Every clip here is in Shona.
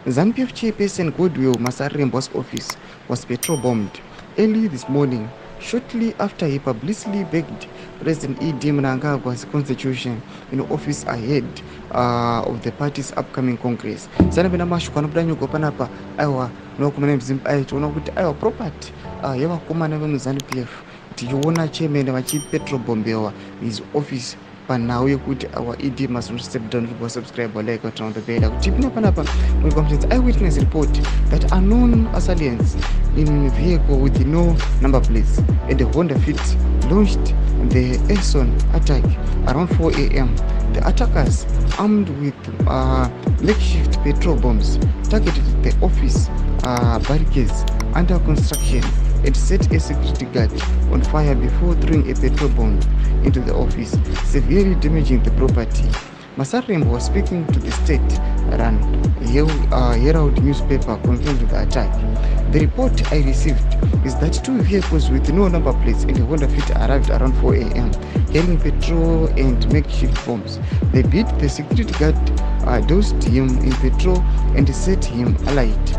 Zanu PF chairperson Goodwill Masarembo's office was petrol bombed early this morning, shortly after he publicly begged President E.D. Mnangagwa's constitution in office ahead of the party's upcoming congress. Sana bina mashuka anopda nyugo panapa aiwa nokumana mzimba aitoona kuti aiwa property yevakomana vemuZanu PF tichiona chairman vachipetrol bombewa his office panhau yekuti our ED must not step down. People subscribe or like or turn on the bell. When comes to eyewitness report that unknown assailants in vehicle with no number plates at the Honda Fit launched the Eson attack around 4 a.m. The attackers, armed with makeshift petrol bombs, targeted the office barricades under construction and set a security guard on fire before throwing a petrol bomb into the office, severely damaging the property. Masarembo was speaking to the state-run Herald newspaper confirmed the attack. The report I received is that two vehicles with no number plates in the Honda Fit arrived around 4 a.m. carrying petrol and makeshift bombs. They beat the security guard, doused him in petrol and set him alight.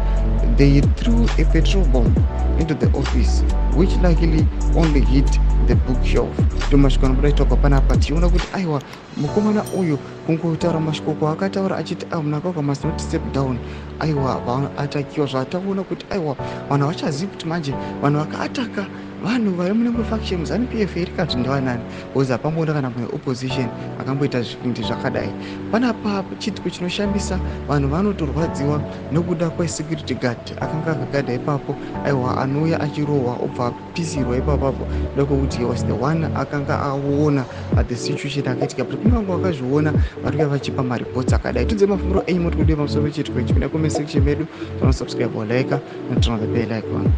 They threw a petrol bomb into the office, which luckily only hit the bookshelf. Tomashikana muraitoka panapa tiona kuti aiwa mukomana uyu kungotaura mashoko akataura achiti munangagwa must not step down. Aiwa vaatakiwa zvataona kuti aiwa vanhu vachazivi kuti manje vanhu vakaataka vanhu vari mune faction Zanu PF iri kati ndevanani because hapamboona kana mumwe opposition akamboita zvipindi zvakadai. Panapa chitiko chinoshamisa, vanhu vanotorwadziwa nokuda kwesecurity guard akanga akagadha ipapo aiwa anouya achirohwa obva apisirwa ipapapo ndokuti he was the one akanga aona the situation akaitika kuti kune vangu vakazviona vari kuva vachipa mareports akadai. Tudze mafunguro enyu moti kudiwa pamusoro pechitiko ichi. Pinda comment section medu, subscribe or like and turn on the bell icon.